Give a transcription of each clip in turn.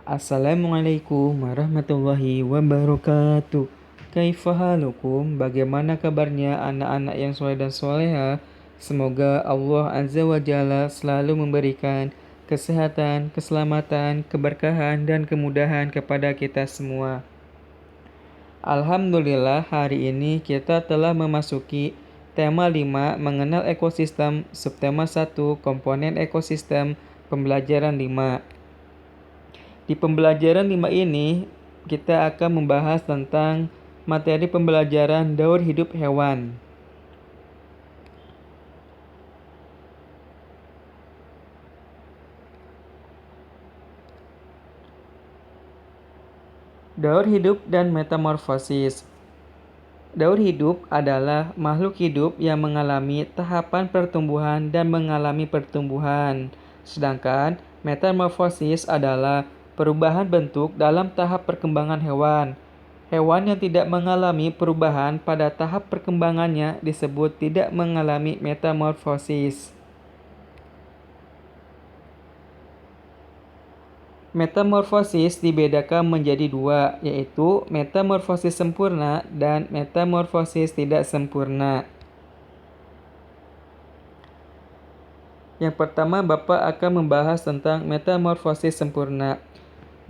Assalamualaikum warahmatullahi wabarakatuh. Kaifa halukum? Bagaimana kabarnya anak-anak yang soleh dan soleha? Semoga Allah Azza wa Jalla selalu memberikan kesehatan, keselamatan, keberkahan, dan kemudahan kepada kita semua. Alhamdulillah, hari ini kita telah memasuki tema 5 mengenal ekosistem, subtema 1 komponen ekosistem, pembelajaran 5. Di pembelajaran 5 ini, kita akan membahas tentang materi pembelajaran daur hidup hewan. Daur hidup dan metamorfosis. Daur hidup adalah makhluk hidup yang mengalami tahapan pertumbuhan dan mengalami pertumbuhan. Sedangkan metamorfosis adalah perubahan bentuk dalam tahap perkembangan hewan. Hewan yang tidak mengalami perubahan pada tahap perkembangannya disebut tidak mengalami metamorfosis. Metamorfosis dibedakan menjadi dua, yaitu metamorfosis sempurna dan metamorfosis tidak sempurna. Yang pertama, Bapak akan membahas tentang metamorfosis sempurna.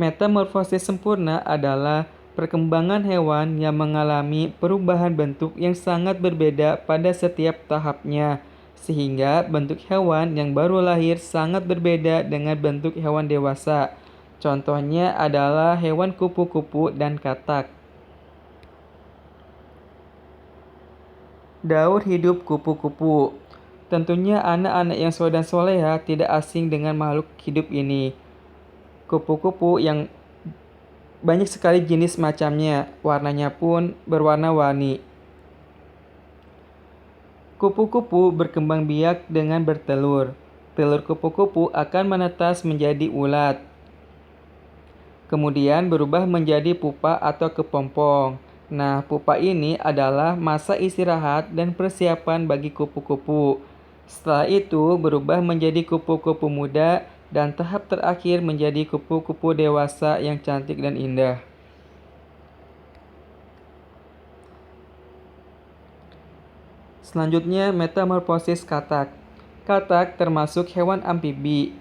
Metamorfosis sempurna adalah perkembangan hewan yang mengalami perubahan bentuk yang sangat berbeda pada setiap tahapnya, sehingga bentuk hewan yang baru lahir sangat berbeda dengan bentuk hewan dewasa. Contohnya adalah hewan kupu-kupu dan katak. Daur hidup kupu-kupu. Tentunya anak-anak yang soleh dan soleha tidak asing dengan makhluk hidup ini. Kupu-kupu yang banyak sekali jenis macamnya, warnanya pun berwarna-warni. Kupu-kupu berkembang biak dengan bertelur. Telur kupu-kupu akan menetas menjadi ulat, kemudian berubah menjadi pupa atau kepompong. Nah, pupa ini adalah masa istirahat dan persiapan bagi kupu-kupu. Setelah itu berubah menjadi kupu-kupu muda dan tahap terakhir menjadi kupu-kupu dewasa yang cantik dan indah. Selanjutnya, metamorfosis katak. Katak termasuk hewan amfibi.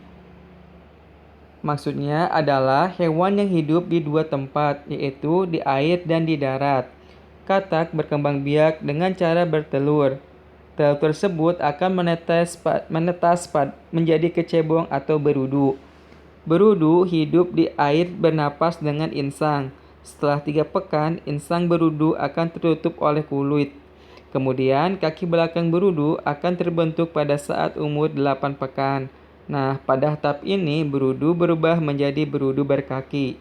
Maksudnya adalah hewan yang hidup di dua tempat, yaitu di air dan di darat. Katak berkembang biak dengan cara bertelur. Telur tersebut akan menetas menjadi kecebong atau berudu. Berudu hidup di air bernapas dengan insang. Setelah 3 pekan, insang berudu akan tertutup oleh kulit. Kemudian kaki belakang berudu akan terbentuk pada saat umur 8 pekan. Nah, pada tahap ini berudu berubah menjadi berudu berkaki.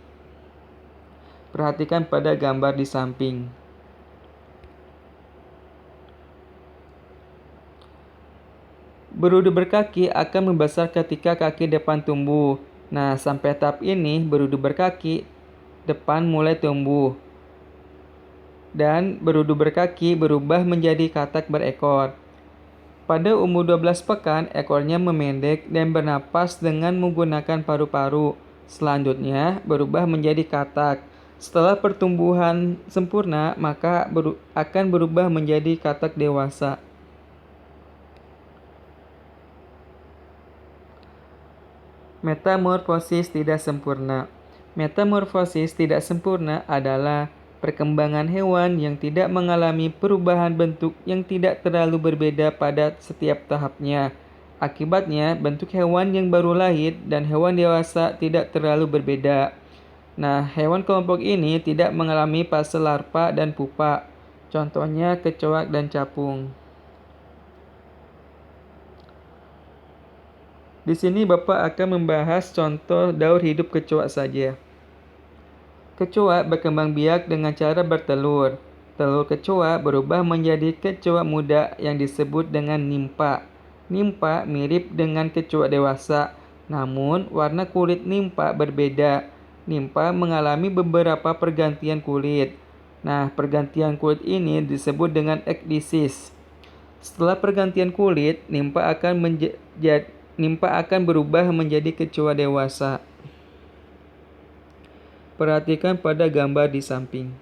Perhatikan pada gambar di samping. Berudu berkaki akan membesar ketika kaki depan tumbuh. Nah, sampai tahap ini berudu berkaki depan mulai tumbuh. Dan berudu berkaki berubah menjadi katak berekor. Pada umur 12 pekan, ekornya memendek dan bernapas dengan menggunakan paru-paru. Selanjutnya, berubah menjadi katak. Setelah pertumbuhan sempurna, maka akan berubah menjadi katak dewasa. Metamorfosis tidak sempurna. Metamorfosis tidak sempurna adalah perkembangan hewan yang tidak mengalami perubahan bentuk yang tidak terlalu berbeda pada setiap tahapnya. Akibatnya, bentuk hewan yang baru lahir dan hewan dewasa tidak terlalu berbeda. Nah, hewan kelompok ini tidak mengalami fase larva dan pupa. Contohnya kecoak dan capung. Di sini Bapak akan membahas contoh daur hidup kecoak saja. Kecoak berkembang biak dengan cara bertelur. Telur kecoak berubah menjadi kecoak muda yang disebut dengan nimpa. Nimpa mirip dengan kecoak dewasa, namun warna kulit nimpa berbeda. Nimpa mengalami beberapa pergantian kulit. Nah, pergantian kulit ini disebut dengan ekdisis. Setelah pergantian kulit, nimpa akan berubah menjadi kecoak dewasa. Perhatikan pada gambar di samping.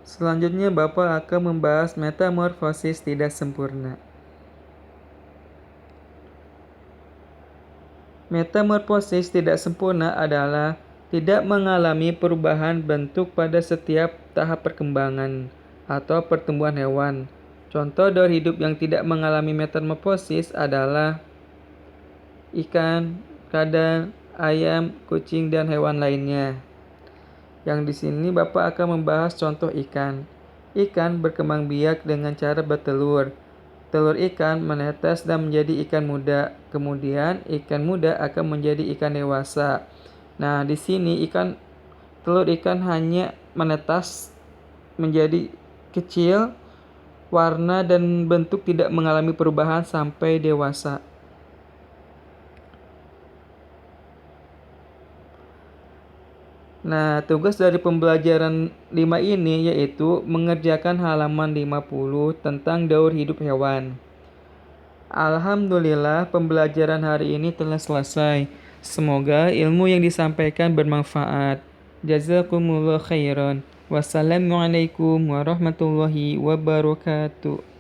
Selanjutnya Bapak akan membahas metamorfosis tidak sempurna. Metamorfosis tidak sempurna adalah tidak mengalami perubahan bentuk pada setiap tahap perkembangan atau pertumbuhan hewan. Contoh daur hidup yang tidak mengalami metamorfosis adalah ikan, kadal, ayam, kucing, dan hewan lainnya. Yang di sini Bapak akan membahas contoh ikan. Ikan berkembang biak dengan cara bertelur. Telur ikan menetas dan menjadi ikan muda. Kemudian ikan muda akan menjadi ikan dewasa. Nah, di sini telur ikan hanya menetas menjadi kecil, warna dan bentuk tidak mengalami perubahan sampai dewasa. Nah, tugas dari pembelajaran 5 ini yaitu mengerjakan halaman 50 tentang daur hidup hewan. Alhamdulillah, pembelajaran hari ini telah selesai. Semoga ilmu yang disampaikan bermanfaat. Jazakumullah khairan. Wassalamualaikum warahmatullahi wabarakatuh.